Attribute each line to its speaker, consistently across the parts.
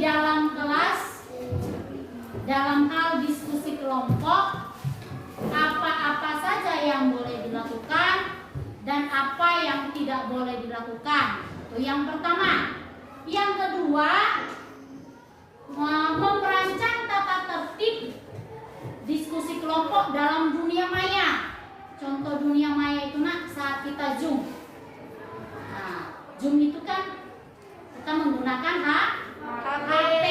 Speaker 1: dalam kelas, dalam hal diskusi kelompok, apa-apa saja yang boleh dilakukan dan apa yang tidak boleh dilakukan. Itu yang pertama. Yang kedua, merancang tata tertib diskusi kelompok dalam dunia maya. Contoh dunia maya itu saat kita Zoom. Nah, Zoom itu kan kita menggunakan HP.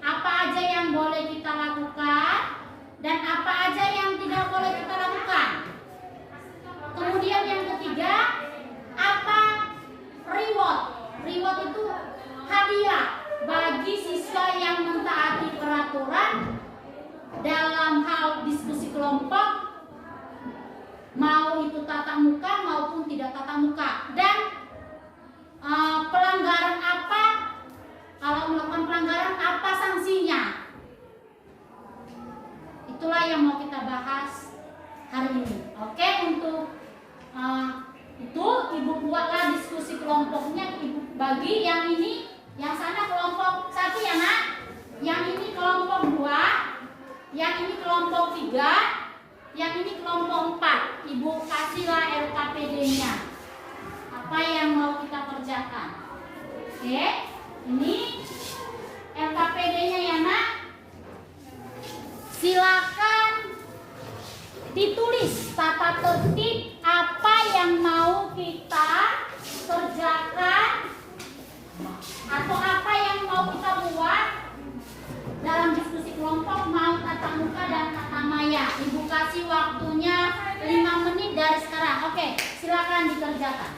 Speaker 1: Apa aja yang boleh kita lakukan dan apa aja yang tidak boleh kita lakukan. Kemudian yang ketiga, apa reward? Reward itu hadiah bagi siswa yang mentaati peraturan dalam hal diskusi kelompok, mau itu tatap muka maupun tidak tatap muka. Dan pelanggaran apa, kalau melakukan pelanggaran apa sanksinya. Itulah yang mau kita bahas hari ini. Oke, untuk itu ibu buatlah diskusi kelompoknya. Ibu bagi yang ini, yang sana kelompok 1 ya nak, yang ini kelompok 2, yang ini kelompok 3, yang ini kelompok 4. Ibu kasihlah LKPD-nya, apa yang mau kita kerjakan. Oke, ini LKPD-nya ya nak. Silakan ditulis tata tertib apa yang mau kita kerjakan atau apa yang mau kita buat dalam diskusi kelompok, mau tatap muka dan tatap maya. Ibu kasih waktunya 5 menit dari sekarang. Oke, silakan dikerjakan.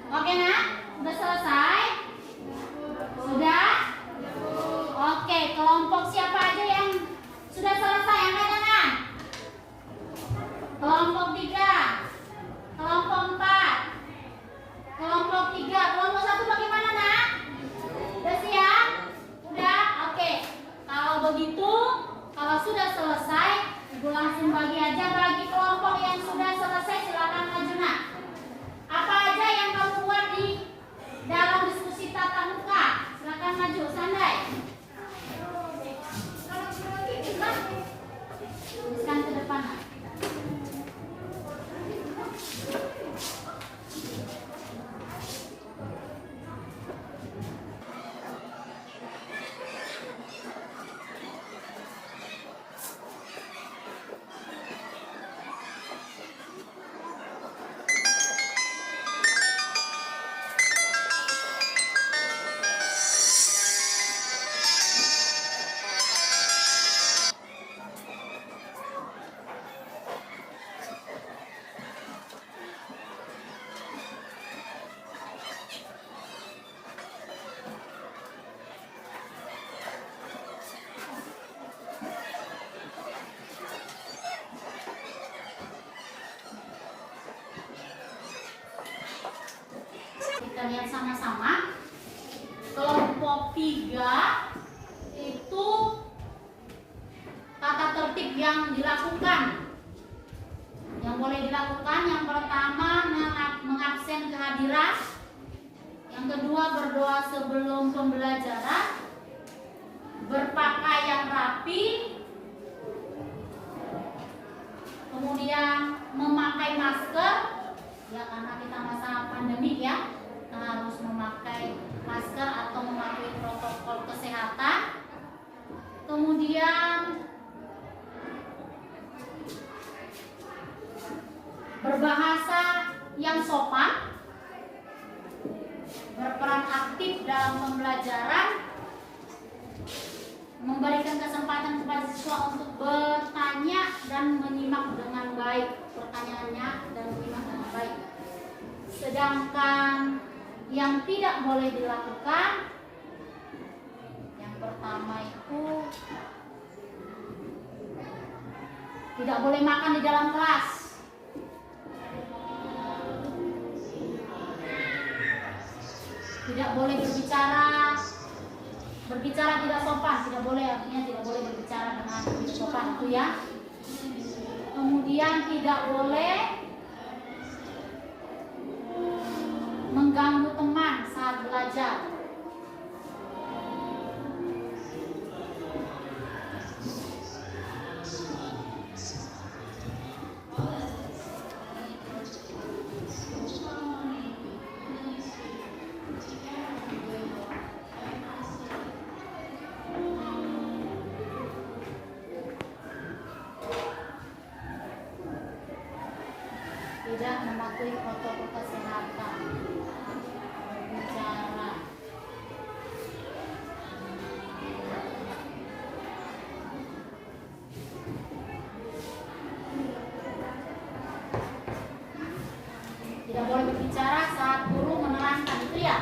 Speaker 1: Oke nak, udah selesai? Sudah? Oke, kelompok siapa aja yang sudah selesai? Angkat tangan. Kelompok 3, kelompok 4, kelompok 3, kelompok 1 bagaimana nak? Udah siap? Udah? Oke. Kalau begitu, kalau sudah selesai, ibu langsung bagi aja. Bagi kelompok yang sudah selesai, silakan maju nak. Apa aja yang kamu buat di dalam diskusi tatap muka? Silakan maju, Sandai. Tuliskan ke depan. Kita lihat sama-sama. Kelompok 3 itu tata tertib yang dilakukan. Yang boleh dilakukan, yang pertama mengabsen kehadiran. Yang kedua berdoa sebelum pembelajaran. Berpakaian rapi. Kemudian memakai masker. Ya, karena kita masa pandemi ya, kita harus memakai masker atau mematuhi protokol kesehatan. Kemudian dalam pembelajaran memberikan kesempatan kepada siswa untuk bertanya dan menyimak dengan baik pertanyaannya dan menyimak dengan baik. Sedangkan yang tidak boleh dilakukan, yang pertama itu tidak boleh makan di dalam kelas. Tidak boleh berbicara tidak sopan, tidak boleh, artinya tidak boleh berbicara dengan tidak sopan itu ya. Kemudian tidak boleh mengganggu teman saat belajar. Tidak mematuhi protokol kesehatan, berbicara. Tidak boleh berbicara saat guru menerangkan, itu ya.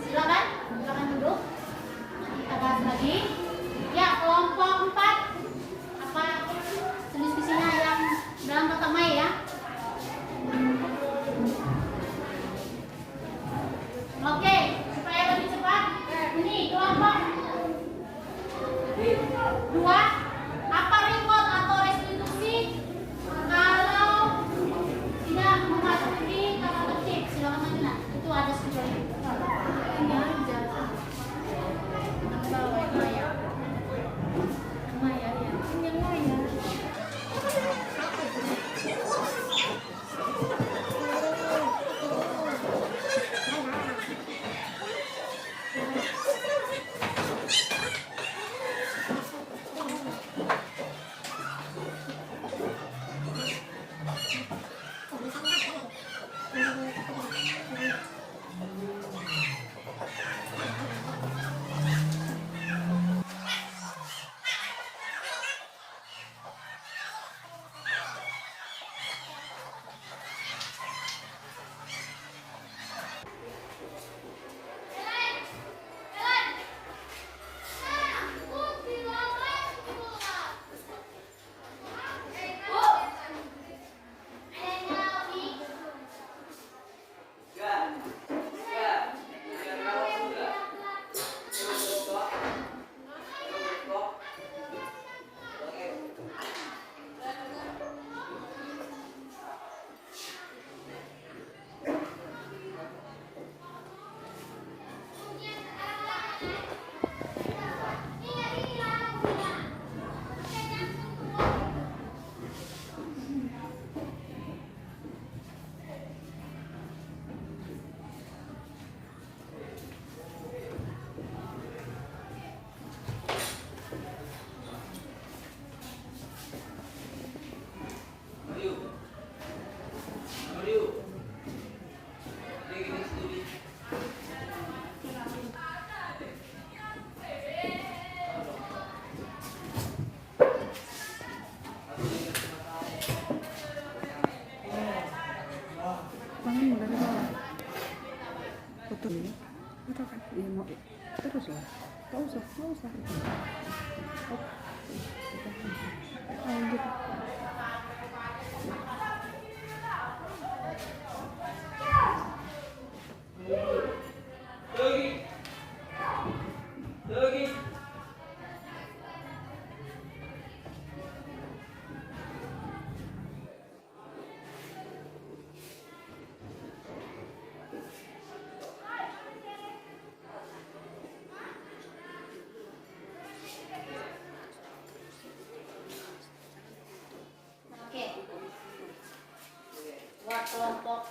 Speaker 1: Silakan duduk. Kita bahas lagi. Ya, kelompok 4. Apa diskusinya yang dalam kotak maya ya? Oke, supaya lebih cepat. Ini kelompok 2. Apa reward atau restitusi kalau tidak mematuhi tata tertib? Silakan Majuna. Itu ada sebetulnya.
Speaker 2: Foto ini, foto kan? Iya mau terus lah, nggak usah. Oh, gitu.
Speaker 1: Buat kelompok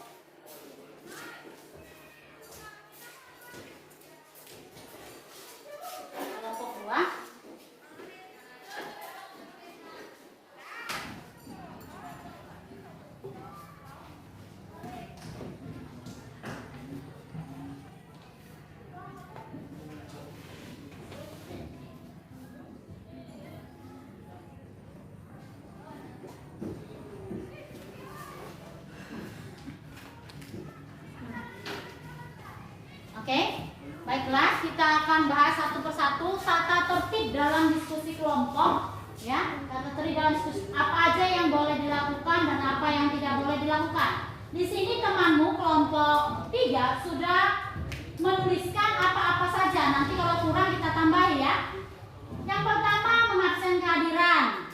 Speaker 1: Oke, baiklah kita akan bahas satu persatu tata tertib dalam diskusi kelompok. Ya, tata tertib dalam diskusi apa aja yang boleh dilakukan dan apa yang tidak boleh dilakukan. Di sini temanmu kelompok 3 sudah menuliskan apa-apa saja. Nanti kalau kurang kita tambah ya. Yang pertama mengabsen kehadiran.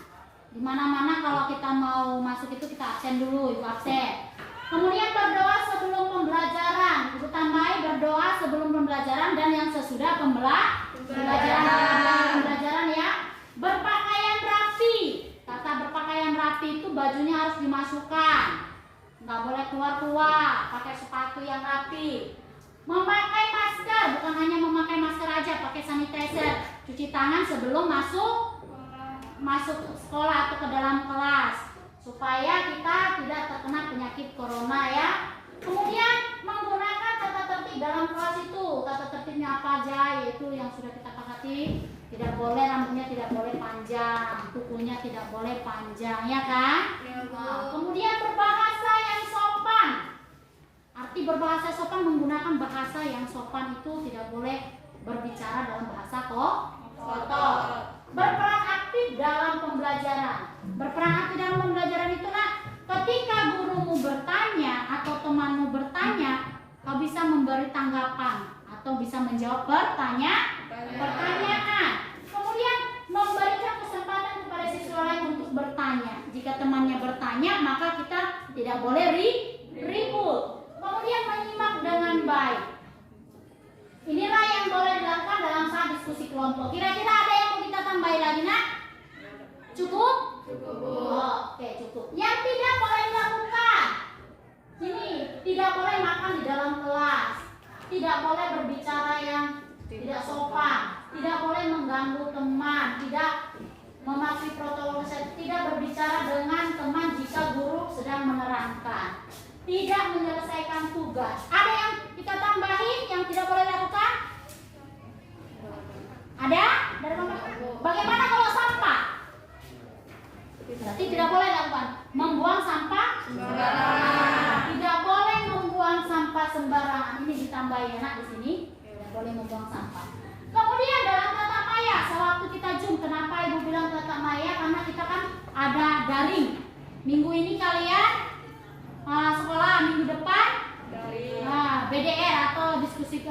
Speaker 1: Di mana-mana kalau kita mau masuk itu kita absen dulu, ibu absen. Kemudian berdoa sebelum pembelajaran. Ibu tambahi berdoa sebelum pembelajaran dan yang sesudah pembelajaran ya. Berpakaian rapi. Kata berpakaian rapi itu bajunya harus dimasukkan. Nggak boleh keluar-keluar, pakai sepatu yang rapi. Memakai masker, bukan hanya memakai masker aja, pakai sanitizer. Cuci tangan sebelum masuk sekolah atau ke dalam kelas supaya kita tidak terkena penyakit corona ya. Kemudian menggunakan tata tertib dalam kelas itu. Tata tertibnya apa aja? Yaitu yang sudah kita sepakati. Tidak boleh rambutnya tidak boleh panjang, kukunya tidak boleh panjang ya kan? Kemudian berbahasa yang sopan. Arti berbahasa sopan menggunakan bahasa yang sopan itu tidak boleh berbicara dalam bahasa kotor. Berperan aktif dalam pembelajaran. Berperan aktif dalam pembelajaran itu ketika gurumu bertanya atau temanmu bertanya, kau bisa memberi tanggapan atau bisa menjawab pertanyaan. Kemudian memberikan kesempatan kepada siswa lain untuk bertanya. Jika temannya bertanya, maka kita tidak boleh ribut. Kemudian menyimak dengan baik. Inilah yang boleh dilakukan dalam saat diskusi kelompok. Kira-kira ada yang mau kita tambahin lagi nak? Cukup? Oke, cukup. Yang tidak boleh dilakukan, ini tidak boleh makan di dalam kelas, tidak boleh berbicara yang tidak sopan, tidak boleh mengganggu teman, tidak mematuhi protokol kesehatan, tidak berbicara dengan teman jika guru sedang menerangkan, tidak menyelesaikan tugas. Ada yang kita tambahin yang tidak boleh dilakukan? Ada? Dari mana? Bagaimana kalau sampah? Berarti tidak boleh dilakukan. Membuang sampah sembarangan. Tidak boleh membuang sampah sembarangan. Ini ditambahin anak di sini. Tidak boleh membuang sampah. Kemudian dalam tatap maya, sewaktu kita Zoom, kenapa ibu bilang tatap maya? Karena kita kan ada daring. Minggu ini kalian sekolah, minggu depan BDR atau diskusi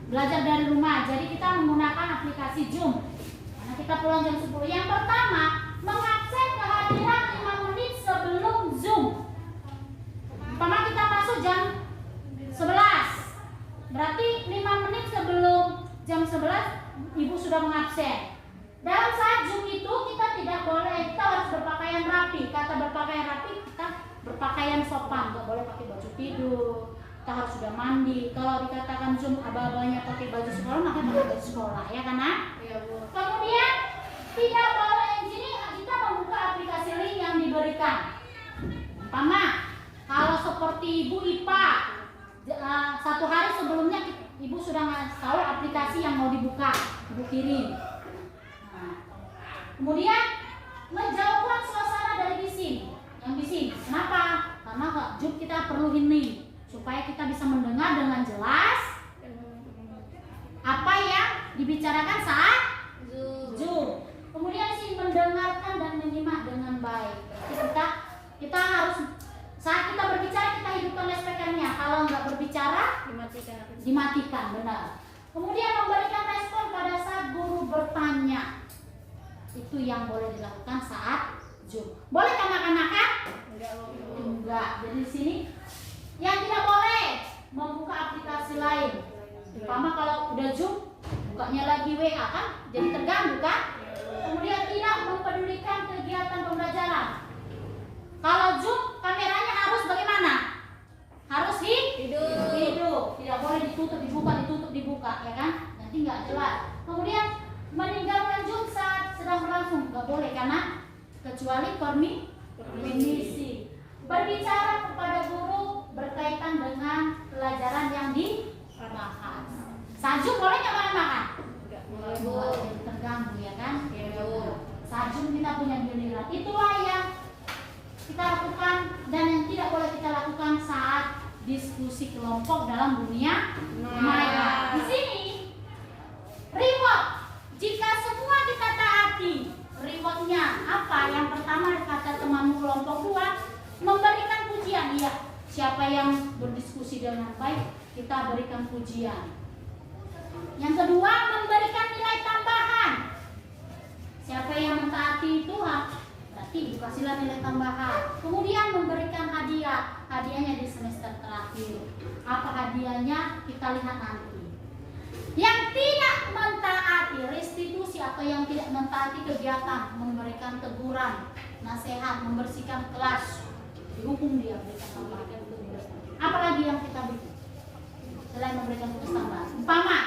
Speaker 1: belajar dari rumah. Jadi kita menggunakan aplikasi Zoom. Karena kita pulang jam 10. Yang pertama, mengabsen kehadiran 5 menit sebelum Zoom. Umpama kita masuk jam 11. Berarti 5 menit sebelum jam 11 ibu sudah mengabsen. Dalam saat Zoom itu kita tidak boleh, kita harus berpakaian rapi. Kata berpakaian rapi, kita berpakaian sopan, nggak boleh pakai baju tidur. Kita harus sudah mandi. Kalau dikatakan Zoom abang-abangnya pakai baju sekolah, maka pakai baju sekolah, ya kan? Iya, Bu. Kemudian tidak boleh di sini kita membuka aplikasi link yang diberikan. Umpama kalau seperti ibu IPA, satu hari sebelumnya ibu sudah ngasih tahu aplikasi yang mau dibuka, ibu kirim. Kemudian menjauhkan suasana dari bising. Yang bising, kenapa? Karena Zoom kita perlu ini supaya kita bisa mendengar dengan jelas apa yang dibicarakan saat Zoom. Kemudian mendengarkan dan menyimak dengan baik. Kita harus saat kita berbicara kita hidupkan speakernya. Kalau nggak berbicara dimatikan, benar. Kemudian memberikan respon pada saat guru bertanya. Itu yang boleh dilakukan saat Zoom. Boleh kanak-kanakan? Enggak. Jadi di sini yang tidak boleh membuka aplikasi lain. Umpama kalau udah Zoom, bukanya lagi WA kan, jadi terganggu kan? Kemudian tidak mempedulikan kegiatan pembelajaran. Kalau Zoom kameranya harus bagaimana? Harus hidup. Tidak boleh ditutup dibuka, ya kan? Nanti nggak jelas. Kemudian meninggalkan Zoom saat sedang berlangsung nggak boleh karena kecuali permisi. Berbicara kepada guru berkaitan dengan pelajaran yang dibahas. Saat Zoom boleh nggak makan? Boleh, terganggu ya kan? Saat Zoom kita punya giliran. Itulah yang kita lakukan dan yang tidak boleh kita lakukan saat diskusi kelompok dalam dunia maya. Di sini reward, jika semua kita taati, rewardnya apa? Yang pertama kata temanmu kelompok 2, memberikan pujian. Iya, siapa yang berdiskusi dengan baik, kita berikan pujian. Yang kedua, memberikan nilai tambahan. Siapa yang mentaati Tuhan, berarti dikasihlah nilai tambahan. Kemudian memberikan hadiah. Hadiahnya di semester terakhir. Apa hadiahnya? Kita lihat nanti. Yang tidak mentaati restitusi atau yang tidak mentaati kegiatan, memberikan teguran, nasihat, membersihkan kelas, dihukum dia, berikan tambahan untuk membersihkan. Apalagi yang kita berikan selain memberikan tugas tambahan? Umpama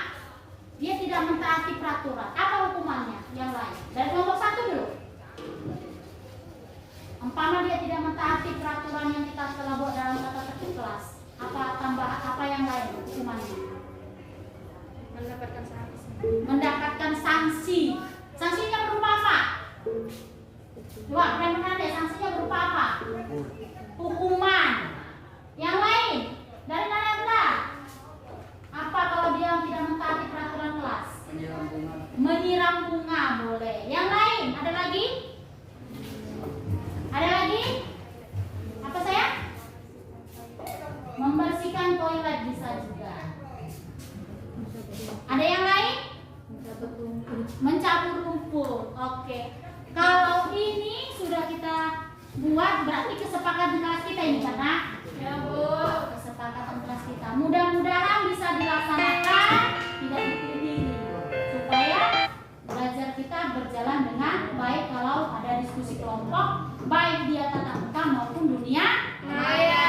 Speaker 1: dia tidak mentaati peraturan, apa hukumannya? Yang lain. Dari kelompok 1 dulu. Umpama dia tidak mentaati peraturan yang kita telah buat dalam tata tertib kelas, apa yang lain hukumannya? Mendapatkan sanksi. Sanksinya berupa apa? Coba benar-benar deh, sanksinya berupa apa? Hukuman. Yang lain dari mana Anda? Apa kalau dia tidak mentaati peraturan kelas? Menyiram bunga boleh. Yang lain ada lagi? Ada lagi? Apa saya? Membersihkan toilet bisa juga. Ada yang lain? Mencabut rumput. Oke. Kalau ini sudah kita buat, berarti kesepakatan kelas kita ini kan, Nak? Ya, Bu. Kesepakatan kelas kita. Mudah-mudahan bisa dilaksanakan, tidak dipilih, supaya belajar kita berjalan dengan baik. Kalau ada diskusi kelompok, baik dia tatap muka maupun dunia maya.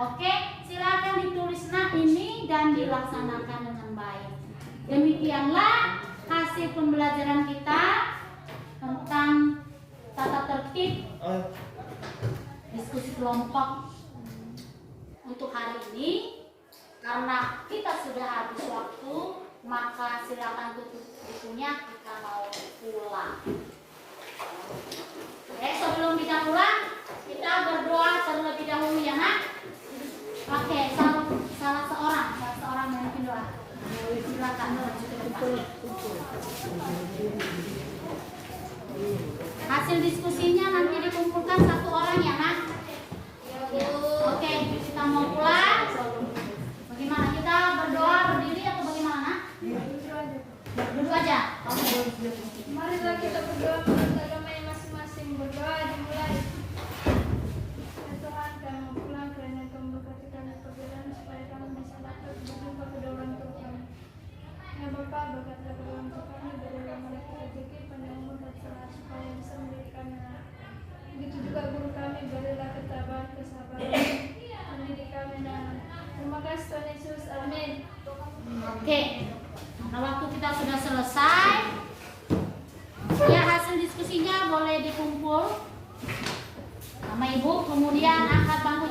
Speaker 1: Oke, silakan ditulis ini dan dilaksanakan dengan baik. Demikianlah hasil pembelajaran kita tentang tata tertib diskusi kelompok untuk hari ini. Karena kita sudah habis waktu, maka silakan tutup bukunya, kita mau pulang. Oke, sebelum kita pulang, kita berdoa terlebih dahulu ya, Nak. Oke, salah seorang yang mungkin doa. Silakan. Hasil diskusinya nanti dikumpulkan satu orang ya, Nak. Oke, kita mau pulang. Bagaimana, kita berdoa berdiri atau bagaimana, Nak? Duduk aja.
Speaker 3: Marilah kita berdoa menurut agama yang masing-masing. Berdoa dimulai. Ya Tuhan, kami mau pulang karena Engkau memberkati kami perjalanan supaya kami bisa dapat berjumpa kedua orang tua kami. Ya Bapa, berkatlah kedua orang tua kami, berilah mereka rezeki, panjang umur dan sehat supaya bisa mendidik kami anak. Begitu juga guru kami, berilah ketabahan, kesabaran, mendidik kami anak. Terima kasih Tuhan Yesus, amin.
Speaker 1: Oke, nah waktu kita sudah selesai. Ya, hasil diskusinya boleh dikumpul sama Ibu, kemudian angkat bangku